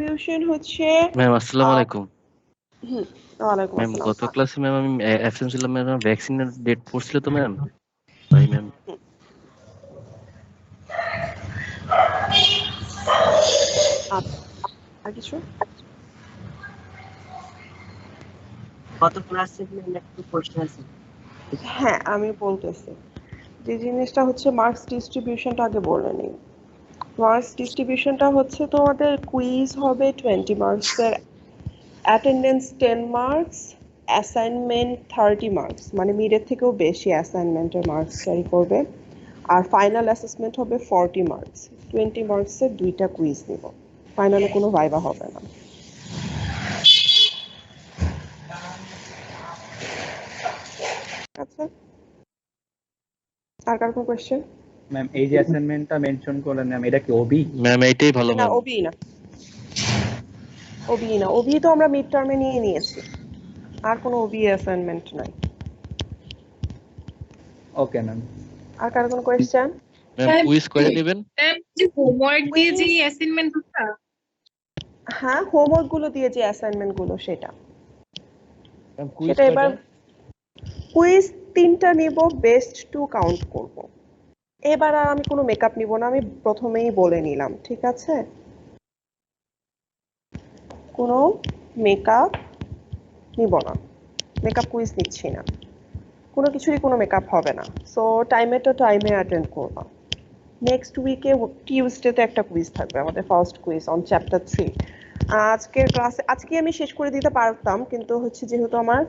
Distribution হচ্ছে ma'am আসসালামু আলাইকুম। ওয়ালাইকুম ম্যাম আসসালাম। গত ক্লাসে ম্যাম আমি অ্যাবসেন্ট ছিলাম ম্যাম, ভ্যাকসিনের ডেট পড়ছিল তো ম্যাম, তাই ম্যাম। আর কিছু গত ক্লাসে একটু প্রশ্ন আছে। হ্যাঁ আমি বলতেছি, যে জিনিসটা হচ্ছে মার্কস ডিস্ট্রিবিউশনটা আগে বলে নিই। মার্কস ডিস্ট্রিবিউশনটা হচ্ছে তোমাদের কুইজ হবে 20 মার্কসের, অ্যাটেন্ডেন্স 10 মার্কস, অ্যাসাইনমেন্ট 30 মার্কস, মানে মিডের থেকেও বেশি অ্যাসাইনমেন্টের মার্কস ক্যারি করবে। আর ফাইনাল অ্যাসেসমেন্ট হবে 40 মার্কস, 20 মার্কসের 2টা কুইজ নিব, ফাইনালে কোনো ভাইবা হবে না। আচ্ছা, আর কার কোনো কোয়েশ্চেন? ম্যাম এই যে অ্যাসাইনমেন্টটা মেনশন করলেন ম্যাম, এটা কি ওবি? ম্যাম এইটাই ভালো না ম্যাম। ওবি না, ওবি না, ওবি তো আমরা মিড টার্মে নিয়ে নিয়েছি, আর কোনো ওবি অ্যাসাইনমেন্ট নাই। Okay ma'am. আর কার কোনো কোয়েশ্চেন? ম্যাম কুইজ করে দিবেন? ম্যাম যে হোমওয়ার্ক দিয়ে যে অ্যাসাইনমেন্টটা, হ্যাঁ হোমওয়ার্ক গুলো দিয়ে যে অ্যাসাইনমেন্ট গুলো সেটা ম্যাম কুইজ সেটা এবার কুইজ 3টা নিব, বেস্ট 2 কাউন্ট করব। এবার আর আমি কোনো মেকআপ নিব না, আমি প্রথমেই বলে নিলাম, ঠিক আছে? কোনো মেকআপ নিব না, মেকআপ কুইজ নিচ্ছি না, কোনো কিছুরই কোনো মেকআপ হবে না। সো টাইমে অ্যাটেন্ড করবা। নেক্সট উইকে টিউসডেতে একটা কুইজ থাকবে, আমাদের ফার্স্ট কুইজ অন চ্যাপ্টার 3। আজকের ক্লাসে আজকে আমি শেষ করে দিতে পারতাম, কিন্তু হচ্ছে যেহেতু আমার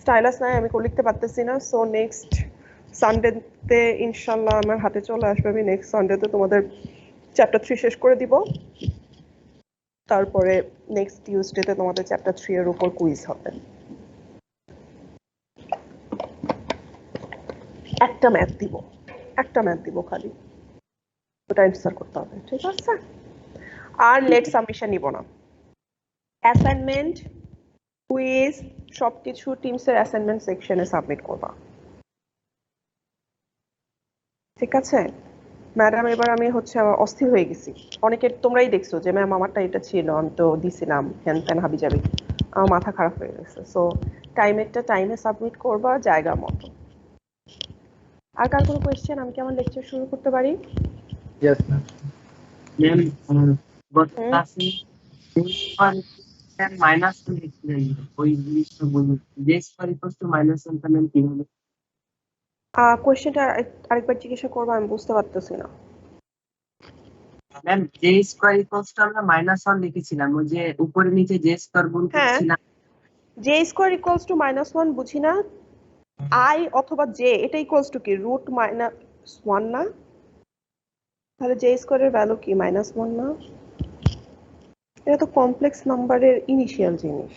স্টাইলাস নাই আমি লিখতে পারতেছি না, সো নেক্সট সানডেতে ইনশাল্লাহ আমার হাতে চলে আসবে, আমি নেক্সট সানডেতে তোমাদের চ্যাপ্টার 3 শেষ করে দিব। তারপরে নেক্সট টিউসডেতে তোমাদের চ্যাপ্টার 3 এর উপর কুইজ হবে। একটা ম্যাথ দিব খালি, ওটা অ্যান্সার করতে হবে, ঠিক আছে? আর লেট সাবমিশন নিব না। অ্যাসাইনমেন্ট কুইজ সবকিছু টিমসের অ্যাসাইনমেন্ট সেকশনে সাবমিট করবা, ঠিক আছে? ম্যাডাম এবার আমি হচ্ছে অস্থির হয়ে গেছি, অনেকের তোমরাই দেখছো যে ম্যাম আমারটা এটা ছিল, আমি তো দিছিলাম হ্যান ত্যান হাবি যাবি, আমার মাথা খারাপ হয়ে গেছে। সো টাইমে সাবমিট করবা জায়গা মতো। আর কার কোনো কোয়েশ্চেন? আমি কি আমার লেকচার শুরু করতে পারি? Yes ma'am. ম্যাম গত ক্লাসে মাইনাস লিখছিলেন, ওই জিনিসটা বলুন, যে square equals to minus one তাহলে কিভাবে? কোয়েশ্চেনটা আরেকবার জিজ্ঞাসা করবো, আমি বুঝতে পারতেছি না। ম্যাম যে স্কয়ার ইকুয়ালস টু আমরা মাইনাস ওয়ান লিখেছিলাম, ওই যে উপরে নিচে যে স্কয়ার গুণ করছিলাম, জে স্কোয়ার ইকুয়ালস টু -1 বুঝি না, আই অথবা জে এটা ইকুয়ালস টু কি √-1 না? তাহলে জে স্কোয়ারের ভ্যালু কি -1 না? এটা তো কমপ্লেক্স নাম্বারের ইনিশিয়াল জিনিস।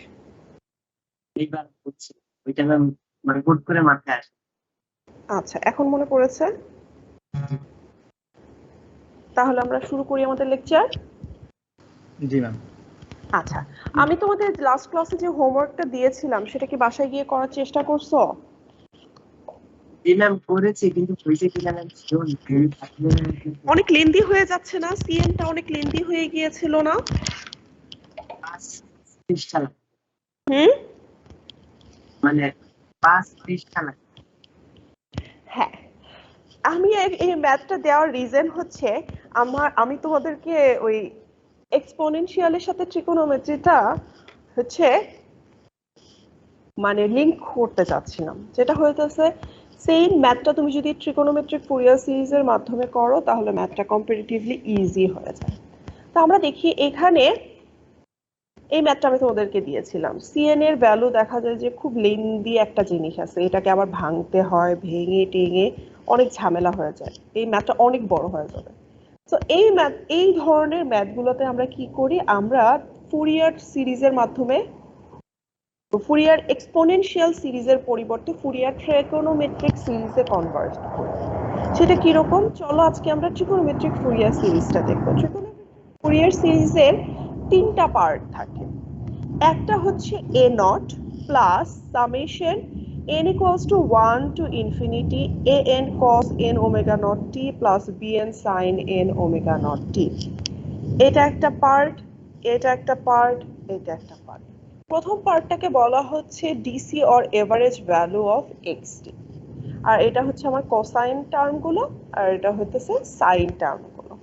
এইবার হচ্ছে ওইটা ম্যাম মানে হুট করে মাথায় আসে। আচ্ছা এখন মনে পড়েছে, তাহলে আমরা শুরু করি আমাদের লেকচার। জি ম্যাম। আচ্ছা, আমি তোমাদের লাস্ট ক্লাসে যে হোমওয়ার্কটা দিয়েছিলাম সেটা কি বাসায় গিয়ে করার চেষ্টা করছো? জি ম্যাম করেছি, কিন্তু হয়েছে কিনা ম্যাম অনেক লেন্দি হয়ে যাচ্ছে না? সিএনটা অনেক লেন্দি হয়ে গিয়েছিল না? 5 পৃষ্ঠা হুম, মানে 5 পৃষ্ঠা লাগে। হ্যাঁ আমি এই ম্যাথটা দেওয়ার রিজন হচ্ছে আমি তোমাদেরকে ওই এক্সপোনেনশিয়ালের সাথে ট্রিগোনোমেট্রিটা হচ্ছে মানে লিংক করতে চাচ্ছিলাম, যেটা হইতেছে সেই ম্যাথটা তুমি যদি ট্রিগোনোমেট্রিক ফুরিয়ার সিরিজের মাধ্যমে করো তাহলে ম্যাথটা কম্পারেটিভলি ইজি হয়ে যায়। তো আমরা দেখি এখানে এই ম্যাথটা আমি তোমাদেরকে দিয়েছিলাম, সিএন এর ভ্যালু দেখা যায় যে খুব লেন্দি একটা জিনিস আছে, এটাকে আবার ভাঙতে হয়, ভেঙে টেঙে অনেক ঝামেলা হয়ে যায়, এই ম্যাথটা অনেক বড় হয়ে যাবে। তো এই ধরনের ম্যাথগুলোতে আমরা কি করি, আমরা ফুরিয়ার সিরিজের মাধ্যমে ফুরিয়ার এক্সপোনেনশিয়াল সিরিজের পরিবর্তে ফুরিয়ার ট্রিগোনোমেট্রিক সিরিজে কনভার্ট করি। সেটা কিরকম, চলো আজকে আমরা ট্রিগোনোমেট্রিক ফুরিয়ার সিরিজটা দেখবো। ট্রিগোনোমেট্রিক ফুরিয়ার সিরিজের 3টা পার্ট থাকে, একটা হচ্ছে a naught plus summation n equals to 1 to infinity an cos n omega naught t plus bn sin n omega naught t, এটা একটা পার্ট। এটা একটা পার্ট, এটা একটা পার্ট। প্রথম পার্টটাকে বলা হচ্ছে DC or average value of x t, আর এটা হচ্ছে আমার কোসাইন টার্মগুলো, আর এটা হচ্ছে সাইন টার্মগুলো।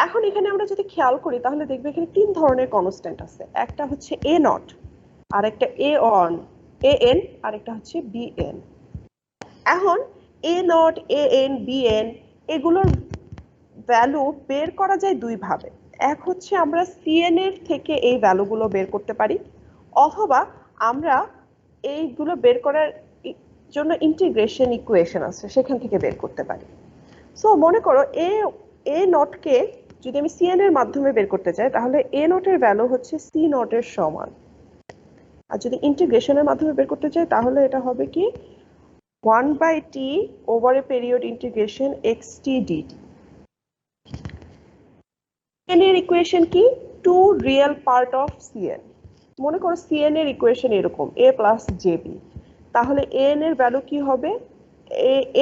এখন এখানে আমরা যদি খেয়াল করি তাহলে দেখবে এখানে তিন ধরনের কনস্ট্যান্ট আছে, একটা হচ্ছে এ নট, আর একটা এ অন এ এন, আর একটা হচ্ছে বি এন। এখন a naught a n b n এগুলোর ভ্যালু বের করা যায় দুই ভাবে। এক হচ্ছে আমরা সিএন এর থেকে এই ভ্যালুগুলো বের করতে পারি, অথবা আমরা এইগুলো বের করার জন্য ইন্টিগ্রেশন ইকুয়েশন আছে সেখান থেকে বের করতে পারি। সো মনে করো এ নটকে যদি আমি সিএন এর মাধ্যমে বের করতে চাই তাহলে এ নটের ভ্যালু হচ্ছে সি নটের সমান, আর যদি ইন্টিগ্রেশনের মাধ্যমে বের করতে চাই তাহলে এটা হবে কি 1/t over a period integration xt dt। n এর ইকুয়েশন কি, 2 রিয়েল পার্ট অফ cn। মনে করো cn এর ইকুয়েশন এরকম a প্লাস jb, তাহলে an এর ভ্যালু কি হবে,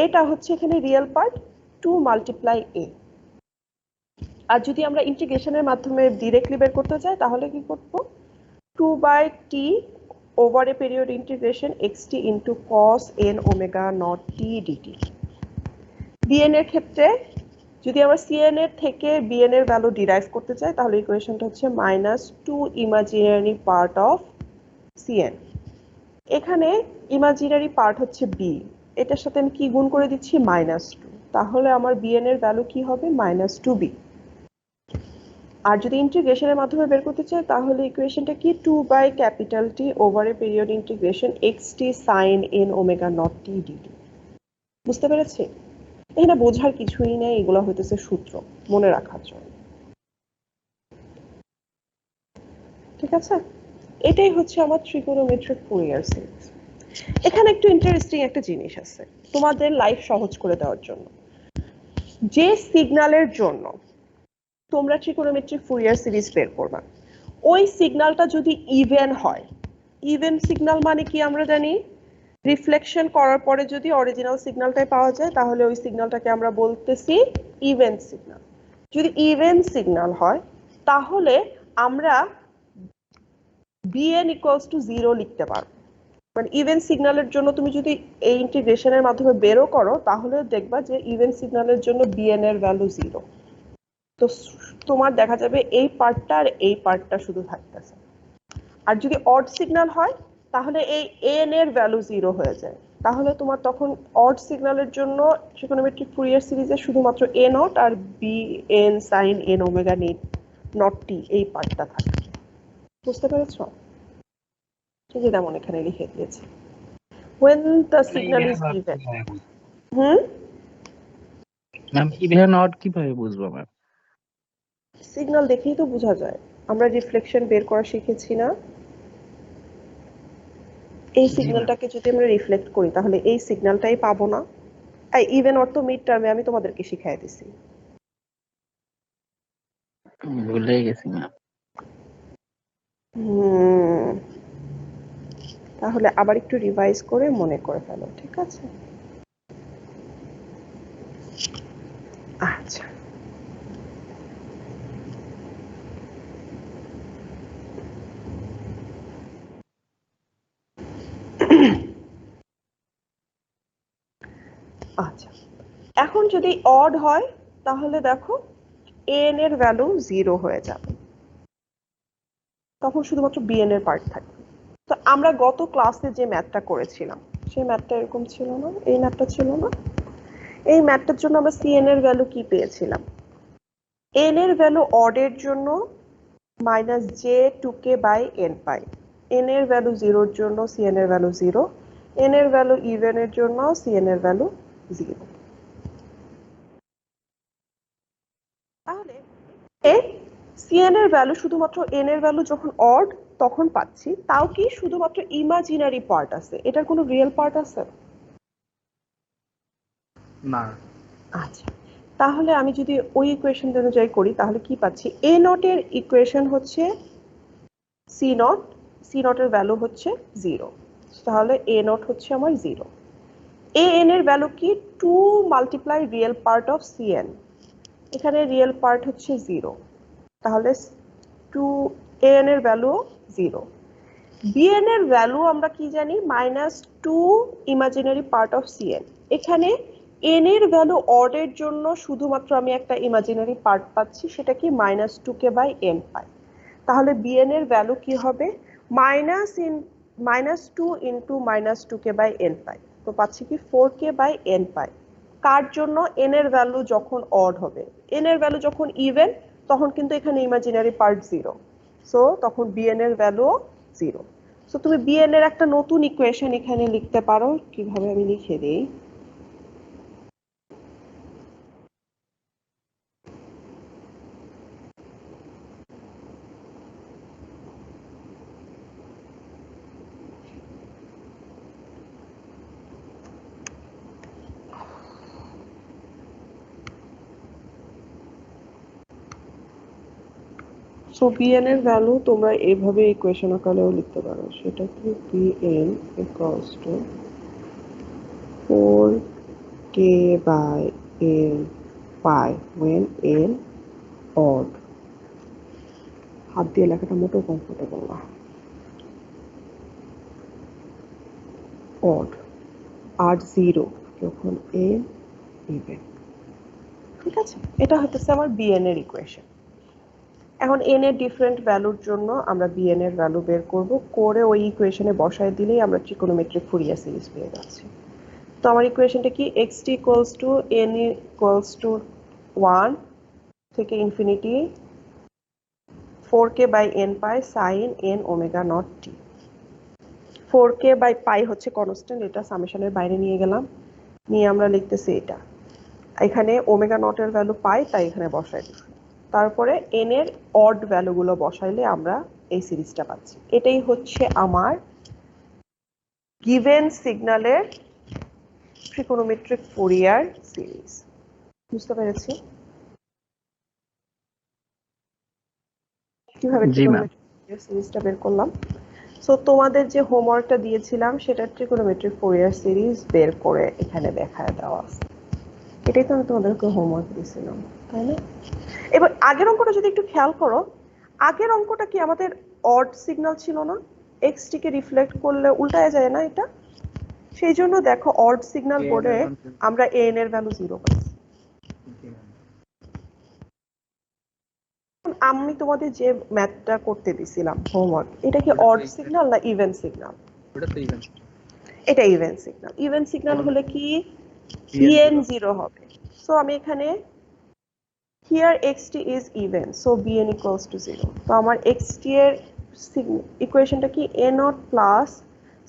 এটা হচ্ছে এখানে রিয়েল পার্ট 2 মাল্টিপ্লাই a। আর যদি আমরা ইন্টিগ্রেশনের মাধ্যমে ডিরেক্টলি বের করতে চাই তাহলে কি করব, 2/t over a period integration xt into cos n omega nought t dt। bn এর ক্ষেত্রে যদি আমরা cn এর থেকে bn এর ভ্যালু ডিরাইভ করতে চাই তাহলে ইকুয়েশনটা হচ্ছে -2 ইমাজিনারি পার্ট অফ cn। এখানে ইমাজিনারি পার্ট হচ্ছে b, এটার সাথে আমি কি গুণ করে দিচ্ছি, -2, তাহলে আমার bn এর ভ্যালু কি হবে, -2b। আর যদি ইন্টিগ্রেশনের মাধ্যমে বের করতে চাই তাহলে ইকুয়েশনটা কি, 2/T over a period integration xt sin n omega nought t dt। বুঝতে পেরেছি? এখানে বোঝার কিছুই নেই, এগুলো হইতেছে সূত্র মনে রাখার জন্য। ঠিক আছে, এটাই হচ্ছে আমার ট্রিগোনোমেট্রিক ফুরিয়ার সিরিজ। এখানে একটু ইন্টারেস্টিং একটা জিনিস আছে তোমাদের লাইফ সহজ করে দেওয়ার জন্য। যে সিগন্যালের জন্য তোমরা ট্রিগোনোমেট্রিক ফুরিয়ার সিরিজ বের করবা, ওই সিগন্যালটা যদি ইভেন হয়, ইভেন সিগন্যাল মানে কি আমরা জানি, রিফ্লেকশন করার পরে যদি অরিজিনাল সিগন্যালটাই পাওয়া যায় তাহলে ওই সিগন্যালটাকে আমরা বলতেছি ইভেন সিগন্যাল। যদি ইভেন সিগন্যাল হয় তাহলে আমরা bn = 0 লিখতে পারবো। মানে ইভেন সিগন্যালের জন্য তুমি যদি এই ইন্টিগ্রেশনের মাধ্যমে বেরও করো তাহলে দেখবা যে ইভেন সিগন্যালের জন্য bn এর ভ্যালু 0। তো তোমার দেখা যাবে এই পার্টটা আর এই পার্টটা শুধু থাকতেছে। আর যদি অড সিগন্যাল হয় তাহলে এই n এর ভ্যালু 0 হয়ে যায়, তাহলে তোমার তখন অড সিগন্যালের জন্য ট্রিগোনোমেট্রিক ফুরিয়ার সিরিজে শুধুমাত্র a নট আর bn sin n omega nought t এই পার্টটা থাকে। বুঝতে পেরেছো? ঠিক আছে, যেমন এখানে লিখে দিয়েছি when the signal is even। Ma'am even odd কিভাবে বুঝবো ম্যাম? সিগন্যাল দেখেই তো বোঝা যায়। আমরা রিফ্লেকশন বের করা শিখেছি না, এই সিগন্যালটাকে যদি আমরা রিফ্লেক্ট করি তাহলে এই সিগন্যালটাই পাবো না। ইভেন অর্থ মিড টার্মে আমি তোমাদেরকে শিখিয়ে দিছি। ভুলে গেছি ম্যাম। তাহলে আবার একটু রিভাইজ করে মনে করে ফেলো, ঠিক আছে? আচ্ছা, আচ্ছা এখন যদি অড হয় তাহলে দেখো an এর ভ্যালু 0 হয়ে যাবে, তখন শুধুমাত্র bn এর পার্ট থাকবে। তো আমরা গত ক্লাসে যে ম্যাথটা করেছিলাম সেই ম্যাথটা এরকম ছিল না, এই ম্যাথটা ছিল না। এই ম্যাথটার জন্য আমরা cn এর ভ্যালু কি পেয়েছিলাম, n এর ভ্যালু অড এর জন্য -j2k by n pi, n এর ভ্যালু 0 এর জন্য cn এর ভ্যালু 0, n এর ভ্যালু ইভেন এর জন্য cn এর ভ্যালু 0। তাহলে cn এর ভ্যালু শুধুমাত্র n এর ভ্যালু যখন অড তখন পাচ্ছি, তাও কি শুধুমাত্র ইমাজিনারি পার্ট আছে, এটার কোনো রিয়েল পার্ট আছে না। আচ্ছা, তাহলে আমি যদি ওই ইকুয়েশন অনুযায়ী করি তাহলে কি পাচ্ছি, a নট এর ইকুয়েশন হচ্ছে c নট, c নট এর ভ্যালু হচ্ছে 0, তাহলে a নট হচ্ছে আমার 0। an এর ভ্যালু কি, 2 multiply real part of cn, এখানে রিয়েল পার্ট হচ্ছে 0, তাহলে 2 an এর ভ্যালু 0, bn এর ভ্যালু আমরা কি জানি -2 ইমাজিনারি পার্ট অফ cn। এখানে n এর ভ্যালু অড এর জন্য শুধুমাত্র আমি একটা ইমাজিনারি পার্ট পাচ্ছি, সেটা কি -2k বাই n পাই। তাহলে bn এর ভ্যালু কি হবে -2 ইন্টু -2k বাই n পাই, তো পাচ্ছি কি 4k বাই n পাই। কার জন্য? n এর ভ্যালু যখন অড হবে, n এর ভ্যালু যখন ইভেন তখন কিন্তু এখানে ইমাজিনারি পার্ট 0, সো তখন bn এর ভ্যালু 0। সো তুমি bn এর একটা নতুন ইকুয়েশন এখানে লিখতে পারো, কিভাবে আমি লিখে দিই। সো bn এর ভ্যালু তোমরা এইভাবে ইকুয়েশন আকারেও লিখতে পারো, সেটা কি bn equals to 4k by n pi when n odd। হাত দিয়ে লেখাটা মোটেও কমফোর্টেবল না। odd আর 0 যখন n ইভেন। ঠিক আছে, এটা হচ্ছে আমার bn এর ইকুয়েশন। এখন n এর ডিফারেন্ট ভ্যালুর জন্য আমরা bn এর ভ্যালু বের করব, করে ওই ইকুয়েশনে বসায় দিলেই আমরা ট্রিকোনোমেট্রিক ফুরিয়ার সিরিজ পেয়ে যাচ্ছি। তো আমার ইকুয়েশনটা কি xt equals to n equals to 1 থেকে infinity 4k by n pi sin n omega naught t। 4k by pi হচ্ছে কনস্ট্যান্ট, এটা সামেশনের বাইরে নিয়ে গেলাম, নিয়ে আমরা লিখতেছি এটা, এখানে ওমেগা নট এর ভ্যালু পাই তাই এখানে বসাই দিচ্ছি। তারপরে n এর অড ভ্যালুগুলো বসাইলে আমরা এই সিরিজটা পাচ্ছি। এটাই হচ্ছে আমার গিভেন সিগন্যালের ট্রিকোনোমেট্রিক ফুরিয়ার সিরিজ। বুঝতে পেরেছি কিভাবে জি ম্যাম। ট্রিকোনোমেট্রিক ফুরিয়ার সিরিজটা বের করলাম। সো তোমাদের যে হোমওয়ার্কটা দিয়েছিলাম সেটা ট্রিকোনোমেট্রিক ফুরিয়ার সিরিজ বের করে এখানে দেখায় দেওয়া আছে। এটাই তো আমি তোমাদেরকে হোমওয়ার্ক দিয়েছিলাম, তাই না? এবার আগের অঙ্কটা যদি একটু খেয়াল করো, আগের অঙ্কটা কি আমাদের অড সিগন্যাল ছিল না? xt কে রিফ্লেক্ট করলে উল্টায় যায় না এটা? সেই জন্য দেখো অড সিগন্যাল বলে আমরা n এর ভ্যালু 0 পাচ্ছি। আমি তোমাদের যে ম্যাথটা করতে দিছিলাম হোমওয়ার্ক, এটা কি অড সিগন্যাল না ইভেন সিগন্যাল? ওটা তো ইভেন। এটা ইভেন সিগন্যাল। ইভেন সিগন্যাল হলে কি bn 0 হবে। সো আমি এখানে here xt is even, so bn equals to 0। তো আমার xt এর ইকুয়েশনটা কি a naught plus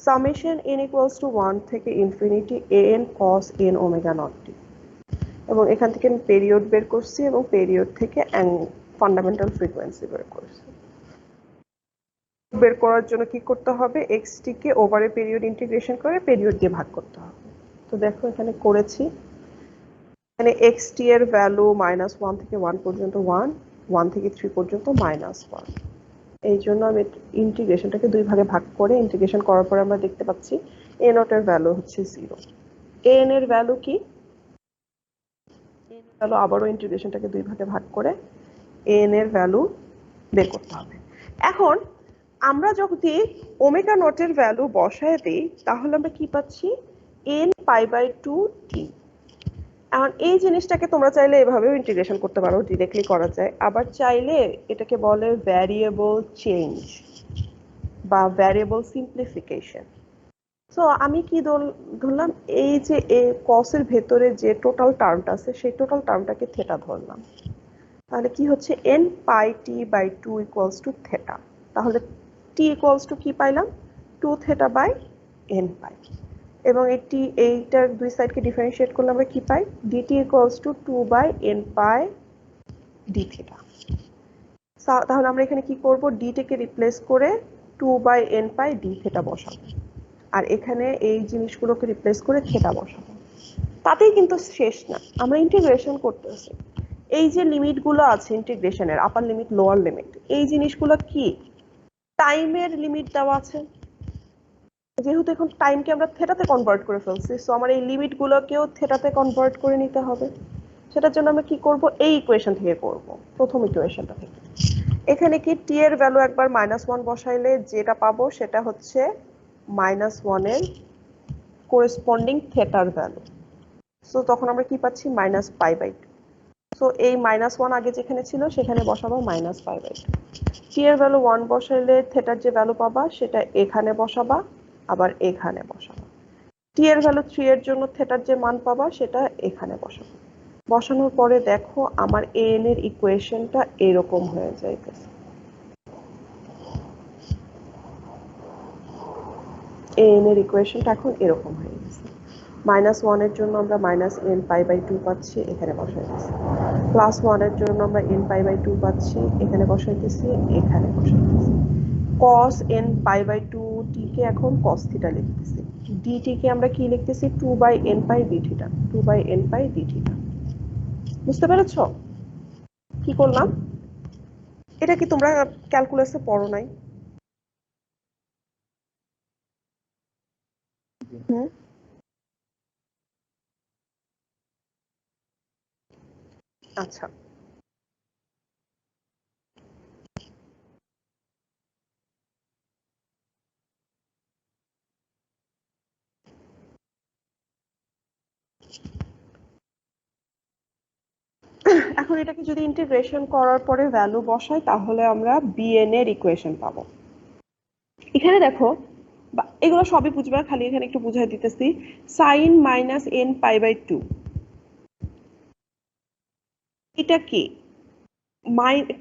summation n equals to 1 থেকে infinity an cos n omega naught t। এবং এখান থেকে আমি পেরিয়ড বের করছি এবং পেরিয়ড থেকে ফান্ডামেন্টাল ফ্রিকোয়েন্সি বের করছি। বের করার জন্য কি করতে হবে? xt কে ওভারে পেরিয়ড ইন্টিগ্রেশন করে পেরিয়ড দিয়ে ভাগ করতে হবে। তো দেখো এখানে করেছি, এখানে xt এর ভ্যালু -1 থেকে 1 পর্যন্ত 1, 1 থেকে 3 পর্যন্ত -1। এই জন্য আমি ইন্টিগ্রেশনটাকে দুই ভাগে ভাগ করে ইন্টিগ্রেশন করার পরে আমরা দেখতে পাচ্ছি a naught এর ভ্যালু হচ্ছে 0। an এর ভ্যালু কি? n এর ভ্যালু আবারও ইন্টিগ্রেশনটাকে দুই ভাগে ভাগ করে an এর ভ্যালু বের করতে হবে। এখন আমরা যদি ওমেগা নট এর ভ্যালু বসায় দেই তাহলে আমরা কি পাচ্ছি? n π/2 t। এখন এই জিনিসটাকে তোমরা চাইলে এভাবেও ইন্টিগ্রেশন করতে পারো, ডিরেক্টলি করা যায়। আবার চাইলে এটাকে বলে ভ্যারিয়েবল চেঞ্জ বা ভ্যারিয়েবল সিম্পলিফিকেশন। সো আমি কি ধরলাম, এই যে cos এর ভেতরে যে টোটাল টার্মটা আছে সেই টোটাল টার্মটাকে থেটা ধরলাম। তাহলে কি হচ্ছে n πt/2 equals to theta. তাহলে t ইকুয়ালস টু কি পাইলাম? 2 থেটা বাই n পাই। এবং এইটার দুই সাইডকে ডিফারেন্সিয়েট করলে আমরা কি পাই? dt equals to 2 by n pi d theta. তাহলে আমরা এখানে কি করব? dt কে রিপ্লেস করে 2 by n pi d theta বসাবো, আর এখানে এই জিনিসগুলোকে রিপ্লেস করে থিটা বসাবো। তাতেই কিন্তু শেষ না, আমরা ইন্টিগ্রেশন করতেছি। এই যে লিমিটগুলো আছে ইন্টিগ্রেশনের, আপার লিমিট লোয়ার লিমিট, এই জিনিসগুলো কি টাইমের লিমিট দেওয়া আছে। যেহেতু এখন টাইমকে আমরা থেটাতে কনভার্ট করে ফেলছি, সো আমার এই লিমিটগুলোকেও থেটাতে কনভার্ট করে নিতে হবে। সেটার জন্য আমরা কি করব? এই ইকুয়েশন থেকে করব, প্রথম ইকুয়েশনটা থেকে। এখানে কি টি এর ভ্যালু একবার -1 বসাইলে যেটা পাবো সেটা হচ্ছে -1 এর করেসপন্ডিং থেটার ভ্যালু। সো তখন আমরা কি পাচ্ছি -π/2। সো এই -1 আগে যেখানে ছিল সেখানে বসাবো -π/2। টি এর ভ্যালু 1 বসাইলে থেটার যে ভ্যালু পাবা সেটা এখানে বসাবা, আবার এখানে বসাবা। টি এর ভ্যালু 3 এর জন্য থেটার যে মান পাবা সেটা এখানে বসাবো। বসানোর পরে দেখো আমার an এর ইকুয়েশনটা এরকম হয়ে যাইতেছে। an এর ইকুয়েশনটা এখন এরকম হয়ে গেছে। -1 এর জন্য আমরা -nπ/2 পাচ্ছি, এখানে বসাইতেছি। +1 এর জন্য আমরা nπ/2 পাচ্ছি, এখানে বসাইতেছি, এখানে বসাইতেছি। cos nπ/2 টি কে এখন cos θ লিখতেছি। dt কে আমরা কি লিখতেছি 2/nπ dθ, 2/nπ dθ। বুঝতে পেরেছো কি করলাম? এটা কি তোমরা ক্যালকুলাসে পড়ো নাই? হুম, আচ্ছা। এখন এটাকে যদি ইন্টিগ্রেশন করার পরে ভ্যালু বসাই তাহলে আমরা bn এর ইকুয়েশন পাবো। এখানে দেখো এগুলো সবই বুঝবা, খালি এখানে একটু বুঝাই দিতেছি। sin -nπ/2 এটা কি?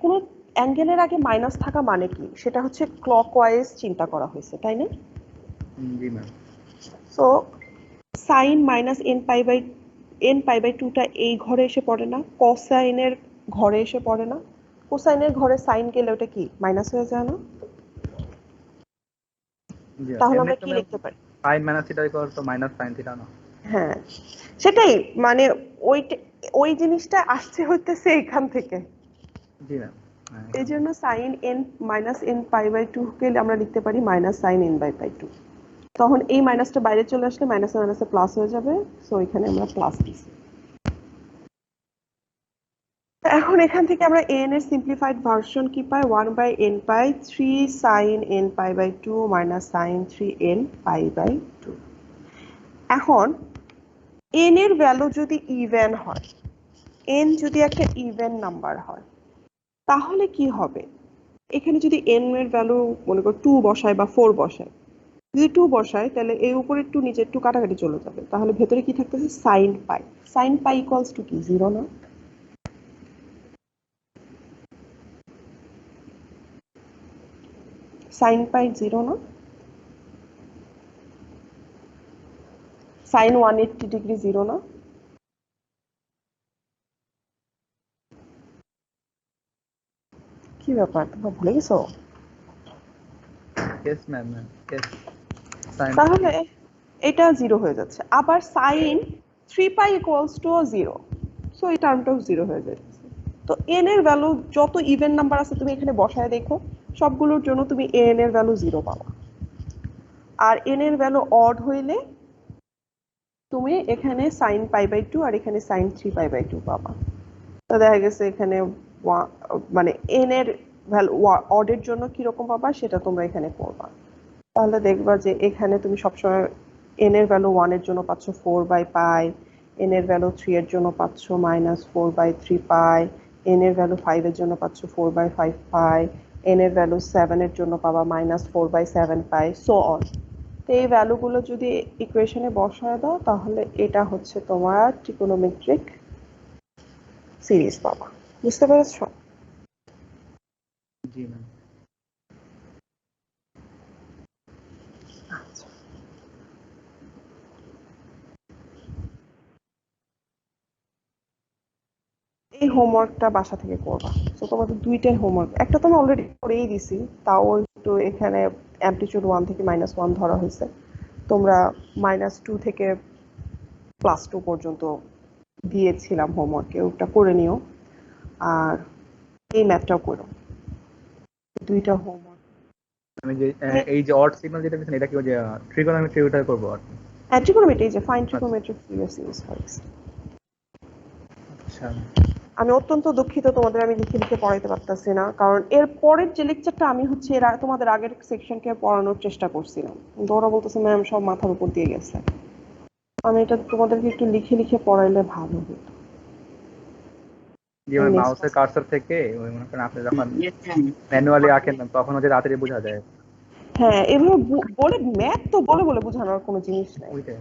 কোন অ্যাঙ্গেলের আগে মাইনাস থাকা মানে কি সেটা হচ্ছে ক্লকওয়াইজ চিন্তা করা হয়েছে, তাই না? জি ম্যাম। সো sin -nπ/2 টা এই ঘরে এসে পড়ে না, কোসাইনের ঘরে এসে পড়ে না। কোসাইনের ঘরে সাইন গেলে ওটা কি মাইনাস হয়ে যায় না? তাহলে আমরা কি লিখতে পারি? sin - θ - sin θ না? হ্যাঁ, সেটাই, মানে ওই জিনিসটা আসছে হইতেছে এখান থেকে। জি ম্যাম। এই জন্য sin nπ/2 কে আমরা লিখতে পারি -sin n/2। তখন এই মাইনাসটা বাইরে চলে আসলে মাইনাসে মাইনাসে প্লাস হয়ে যাবে, সো এখানে আমরা প্লাস দিছি। এখন এখান থেকে আমরা n এর সিম্পলিফাইড ভার্সন কি পাই? 1/nπ 3 sin nπ/2 sin 3nπ/2। এখন n এর ভ্যালু যদি ইভেন হয়, n যদি একটা ইভেন নাম্বার হয় তাহলে কি হবে? এখানে যদি n এর ভ্যালু মনে করো 2 বসায় বা 4 বসায়, যদি 2 বসায় তাহলে এই উপরের 2 নিচের 2 কাটাকাটি চলে যাবে, তাহলে ভেতরে কি থাকতেছে sin π। sin π ইকুয়ালস টু কি 0 না? sin π 0 না? sin 180 ডিগ্রি 0 না? কি ব্যাপার, তোমরা ভুলে গেছো? Yes ma'am, yes. তাহলে এটা 0 হয়ে যাচ্ছে। আবার sin 3π ইকুয়ালস টু 0, সো এই টার্মটাও 0 হয়ে যাচ্ছে। তো n এর ভ্যালু যত ইভেন নাম্বার আছে তুমি এখানে বসায় দেখো, সবগুলোর জন্য তুমি n এর ভ্যালু 0 পাবা। আর n এর ভ্যালু অড হইলে তুমি এখানে sin π/2 আর এখানে sin 3π/2 পাবা। তো দেখা গেছে এখানে মানে n এর ভ্যালু অড এর জন্য কি রকম পাবা সেটা তোমরা এখানে করবা। তাহলে দেখবা যে এখানে তুমি সবসময় n এর ভ্যালু 1 এর জন্য পাচ্ছ 4/π, n এর ভ্যালু 3 এর জন্য পাচ্ছ -4/3π, n এর ভ্যালু 5 এর জন্য পাচ্ছ 4/5π, n এর ভ্যালু 7 এর জন্য পাবা -4/7π, সো অন। তো এই ভ্যালুগুলো যদি ইকুয়েশনে বসায় দাও তাহলে এটা হচ্ছে তোমার ট্রিগোনোমেট্রিক সিরিজ পাবা। বুঝতে পেরেছো? জি ম্যাম। আচ্ছা, এই হোমওয়ার্কটা বাসা থেকে করবা। তো তোমাদের দুইটাই হোমওয়ার্ক, একটা তো আমি অলরেডি করেই দিছি, তাও একটু এখানে অ্যামপ্লিটিউড 1 থেকে -1 ধরা হয়েছে। তোমরা -2 থেকে +2 পর্যন্ত দিয়েছিলাম হোমওয়ার্কে, ওটা করে নিও। আর এই ম্যাথটাও করো, দুইটা হোমওয়ার্ক। আমি যে এই যে অড সিগন্যাল যেটা দিয়েছেন এটা কি ওই যে ট্রিগোনোমেট্রি ওটা করব আর কি? ট্রিগোনোমেট্রি, যে ফাইন ট্রিগোনোমেট্রিক ফুরিয়ার সিরিজ হয়েছে। আচ্ছা। আমি অত্যন্ত দুঃখিত, তোমাদের আমি লিখে লিখে পড়াইতে পারতেছি না, কারণ এর পরের যে লেকচারটা আমি হচ্ছে তোমাদের আগের সেকশনকে পড়ানোর চেষ্টা করছিলাম, কিন্তু ওরা বলতেছে ম্যাম সব মাথার উপর দিয়ে গেছে। আমি এটা তোমাদেরকে একটু লিখে লিখে পড়াইলে ভালো হতো। যে ওই মাউসের কার্সার থেকে ওই মনে করেন আপনি যখন ম্যানুয়ালি আঁকেন না তখন হচ্ছে তাড়াতাড়ি বোঝা যায়। হ্যাঁ, এভাবে বলে ম্যাথ তো বলে বলে বোঝানোর কোনো জিনিস নাই। ওইটাই।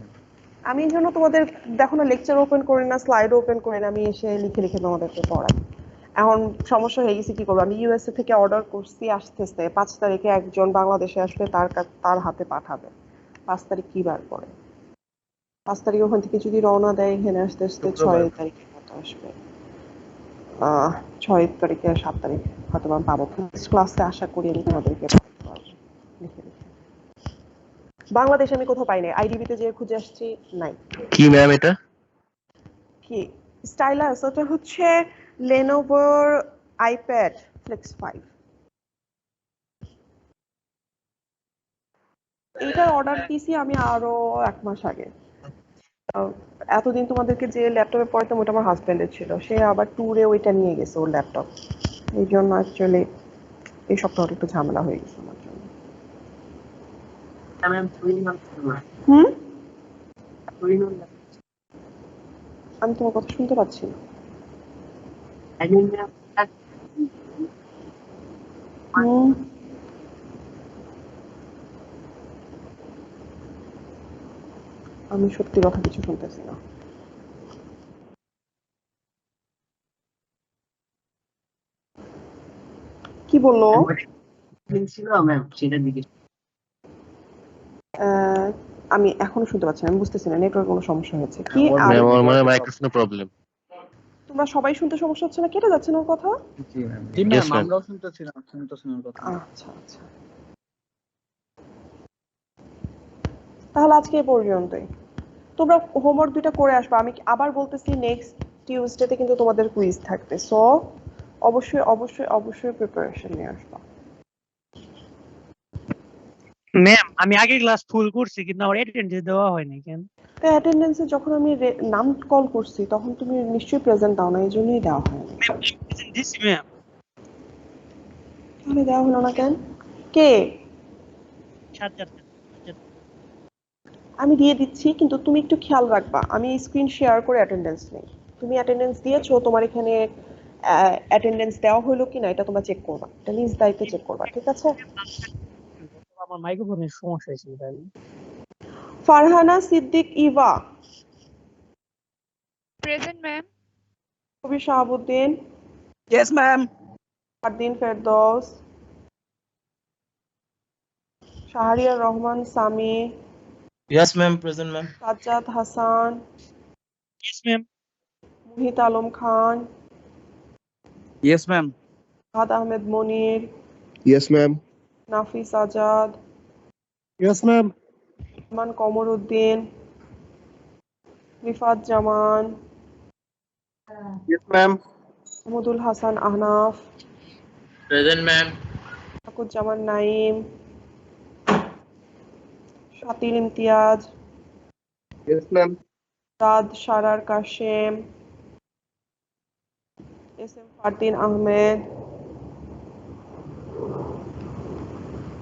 আমি এই জন্য তোমাদের দেখো না লেকচার ওপেন করি না, স্লাইড ওপেন করি না, আমি এসে লিখে লিখে তোমাদেরকে পড়াই। এখন সমস্যা হয়ে গেছে, কি করবো, আমি ইউএসএ থেকে অর্ডার করছি, আসতেছে 5 তারিখে একজন বাংলাদেশে আসবে, তার হাতে পাঠাবে। 5 তারিখ কি বার পড়ে? 5 তারিখ ওখান থেকে যদি রওনা দেয়, এখানে আসতে আসতে 6 তারিখের মতো আসবে। 6 তারিখে 7 তারিখ হয়তো আমি পাবো। ক্লাসে আশা করি আমি তোমাদেরকে পড়াতে পারবো লিখে লিখে। বাংলাদেশে আমি কোথাও পাই নাই, আইডিবিতে যে খুঁজে আসছি, নাই। কি ম্যাম এটা? কি স্টাইলাস? ওটা হচ্ছে লেনোভোর আইপ্যাড ফ্লেক্স 5। এটার অর্ডার দিয়েছি আমি আরো 1 মাস আগে। এতদিন তোমাদেরকে যে ল্যাপটপে পড়াতাম ওটা আমার হাজবেন্ডের ছিল, সে আবার ট্যুরে ওইটা নিয়ে গেছে ওর ল্যাপটপ। এই জন্য অ্যাকচুয়ালি এই সপ্তাহটা একটু ঝামেলা হয়ে গেছে আমার জন্য। হুম, আমি তোমার কথা শুনতে পাচ্ছি না। হুম, আমি সত্যি কথা কিছু শুনতেছি না। কি বললো? ছিল ম্যাম, সেটার দিকে আমি এখনো শুনতে পাচ্ছি না, আমি বুঝতেছি না নেটওয়ার্ক কোনো সমস্যা হয়েছে কি। ওর আর ম্যাম ওর মানে মাইক্রোফোনের প্রবলেম। তোমরা সবাই শুনতে সমস্যা হচ্ছে না? কেটে যাচ্ছে না ওর কথা? জি ম্যাম। জি Yes, ম্যাম, ma'am. আমরাও শুনতেছি না কথা। আচ্ছা আচ্ছা, তাহলে আজকে এই পর্যন্তই। তোমরা হোমওয়ার্ক 2টা করে আসবে। আমি আবার বলতেছি নেক্সট টিউসডেতে কিন্তু তোমাদের কুইজ থাকবে, সো অবশ্যই অবশ্যই অবশ্যই প্রিপারেশন নিয়ে আসবা। ম্যাম আমি আগে ক্লাস ফুল করছি কিন্তু আমার অ্যাটেন্ডেন্স দেওয়া হয়নি কেন? তো অ্যাটেন্ডেন্সে যখন আমি নাম কল করছি তখন তুমি নিশ্চয়ই প্রেজেন্ট দাও না, এই জন্যই দেওয়া হয়নি। ম্যাম দিছি ম্যাম। তাহলে দেওয়া হলো না কেন? কে? সাজ্জাদ। আমি দিয়ে দিচ্ছি, কিন্তু তুমি একটু খেয়াল রাখবা, আমি স্ক্রিন শেয়ার করে অ্যাটেন্ডেন্স নেই। তুমি অ্যাটেন্ডেন্স দিয়েছো, তোমার এখানে অ্যাটেন্ডেন্স দেওয়া হলো কিনা এটা তোমরা চেক করবা, এটা নিজ দায়িত্বে চেক করবা, ঠিক আছে? আমার মাইক্রোফোনের সমস্যা হয়েছিল তাই। Farhana Siddique Eva, Present, ma'am. Kabir Shahabuddin, yes ma'am. Fardin Ferdous, Shahriar Rahman Sami, Yes, ma'am. Present, ma'am. Sajjad Hasan, yes ma'am. Muhit Alam Khan, yes ma'am. Fahad Ahmed Monir, Yes, ma'am. Nafis Azad, Yes, ma'am. Rahman Qamar Uddin, Rifat Zaman, Yes, ma'am. Mahmudul Hasan Ahnaf, Present, ma'am. Shakuzzaman Naim, Shatir Imtiaz, Yes, ma'am. Raad Sarar Kashem, S M Fardin Ahmed,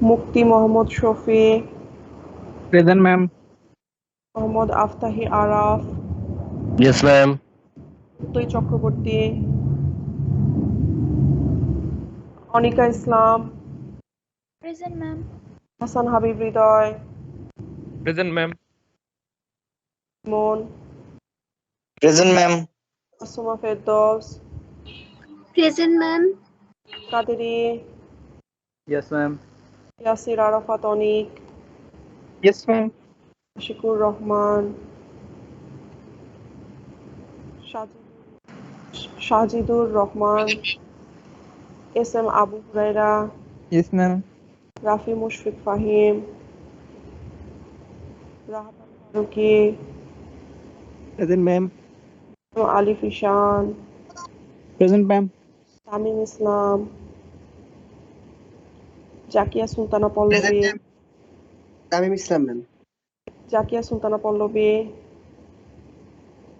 Mukti Mohammad Shafi, present ma'am. Mohammad Aftahi Araf, Yes, ma'am. Uday Chakraborty, Anika Islam, Present, ma'am. Hasan Habib Hridoy, Present, ma'am. Mon, Present, ma'am. Asuma Ferdous, Present, ma'am. Kaderi, yes ma'am. Yasir Arafat Anik, Yes, ma'am. Ashikur Rahman, Sajidur Rahman, S M Abu Huraira, yes ma'am. Rafi Mushfiq Fahim, Rahat Faruki, present ma'am. Alif Ishan, present ma'am. Tamim Islam, Zakia Sultana Pallabi, Tamim Islam, ma'am. Zakia Sultana Pallabi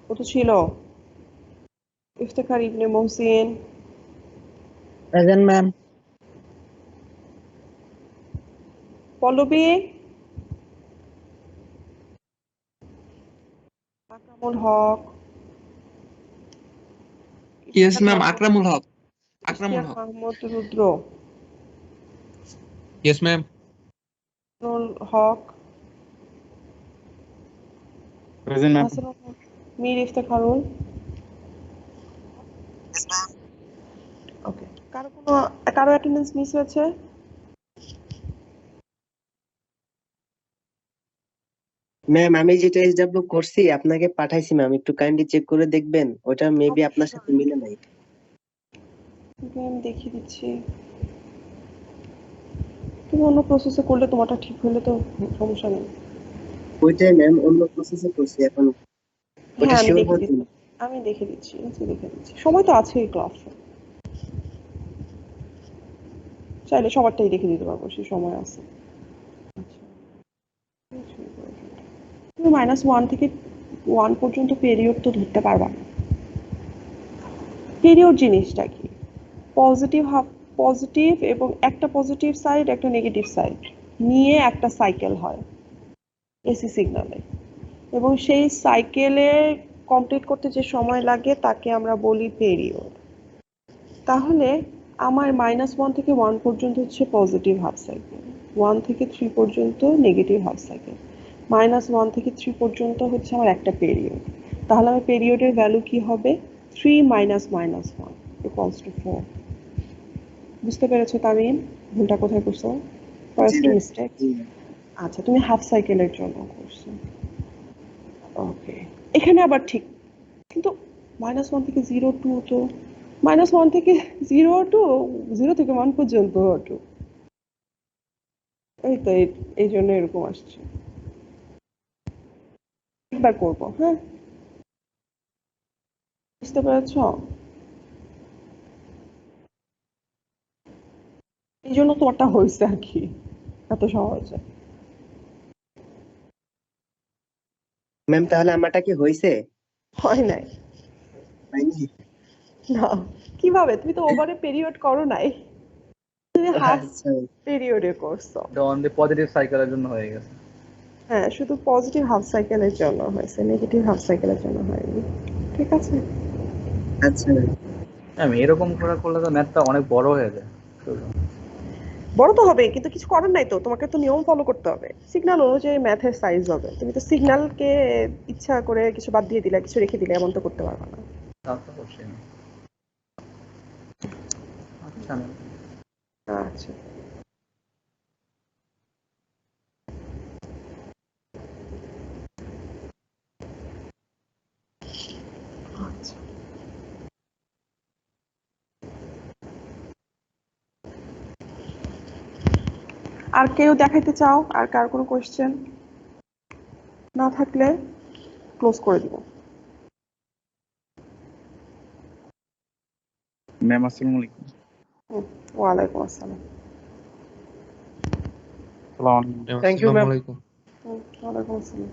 কত ছিল? ইফতেখার ইবনে Mohsin, Present, ma'am. Pallavi, Akramul হক, Yes, ma'am. Akramul Haq. Akramul Ishtiaq Haq. Mahmud রুদ্র, Yes, ma'am. নুল হক, Present, ma'am. Hasanul হক, মীর ইফতেখারুল। ওকে, কারো attendance miss হয়েছে? Ma'am আমি যেটা SW করছি আপনাকে পাঠাইছি ma'am, একটু কাইন্ডলি চেক করে দেখবেন, ওটা মেবি আপনার সাথে মিলে নাই। আমি দেখিয়ে দিচ্ছি। তুমি অন্য প্রসেসে করলে তোমারটা ঠিক হলে তো সমস্যা নেই। ওইটাই ম্যাম, অন্য প্রসেসে করছি এখন, ওটা হ্যাঁ, আমি শিওর দেখে হচ্ছে দিচ্ছি, আমি দেখে দিচ্ছি, দেখে দিচ্ছি। সময় তো আছে এই ক্লাসে, চাইলে সবারটাই দেখে দিতে পারবো, সেই সময় আছে। আচ্ছা, তুমি -1 থেকে 1 পর্যন্ত পিরিয়ড তো ধরতে পারবা না। পিরিয়ড জিনিসটা কি? পজিটিভ এবং একটা পজিটিভ সাইড একটা নেগেটিভ সাইড নিয়ে একটা সাইকেল হয় এসি সিগন্যালে, এবং সেই সাইকেলে কমপ্লিট করতে যে সময় লাগে তাকে আমরা বলি পিরিয়ড। তাহলে আমার -1 থেকে 1 পর্যন্ত হচ্ছে পজিটিভ হাফ সাইকেল, 1 থেকে 3 পর্যন্ত নেগেটিভ হাফ সাইকেল, -1 থেকে 3 পর্যন্ত হচ্ছে আমার একটা পিরিয়ড। তাহলে আমার পিরিয়ডের ভ্যালু কি হবে? 3 - -1 = 4। বুঝতে পেরেছো তামিম ভুলটা কোথায় করছো? First mistake. আচ্ছা, তুমি হাফ সাইকেলের জন্য করছো। ওকে, এখানে আবার ঠিক, কিন্তু -1 থেকে 0 টু, তো -1 থেকে 0 টু 0 থেকে 1 পর্যন্ত টু, এই তো এই জন্য এরকম আসছে। একবার করবো, হ্যাঁ, বুঝতে পেরেছো? এই জন্য তোমারটা হয়েছে আর কি, এত সহজে। ম্যাম তাহলে আমারটা কি হয়েছে? হয় নাই হয়নি? না, কিভাবে? তুমি তো ওভারে পিরিয়ড করো নাই, তুমি হাফ আচ্ছা পিরিয়ডে করছো। অন দি পজিটিভ সাইকেলের জন্য হয়ে গেছে। হ্যাঁ, শুধু পজিটিভ হাফ সাইকেলের জন্য হয়েছে, নেগেটিভ হাফ সাইকেলের জন্য হয়নি। ঠিক আছে, আচ্ছা ম্যাম এরকম করলে তো ম্যাথটা অনেক বড় হয়ে যায়। বড় তো হবে, কিন্তু কিছু করার নাই তো, তোমাকে তো নিয়ম ফলো করতে হবে। সিগন্যাল অনুযায়ী ম্যাথের সাইজ হবে, তুমি তো সিগন্যালকে ইচ্ছা করে কিছু বাদ দিয়ে দিলে, কিছু রেখে দিলে, এমন তো করতে পারবে না। তা তো অবশ্যই না। আচ্ছা ম্যাম। আচ্ছা, আচ্ছা, আর কেউ দেখাইতে চাও? আর কার কোনো কোয়েশ্চেন না থাকলে ক্লোজ করে দিব। Ma'am, assalamu alaikum. ওয়ালাইকুম আসসালাম। Assalamu alaikum. Thank you, ma'am. ওয়ালাইকুম আসসালাম।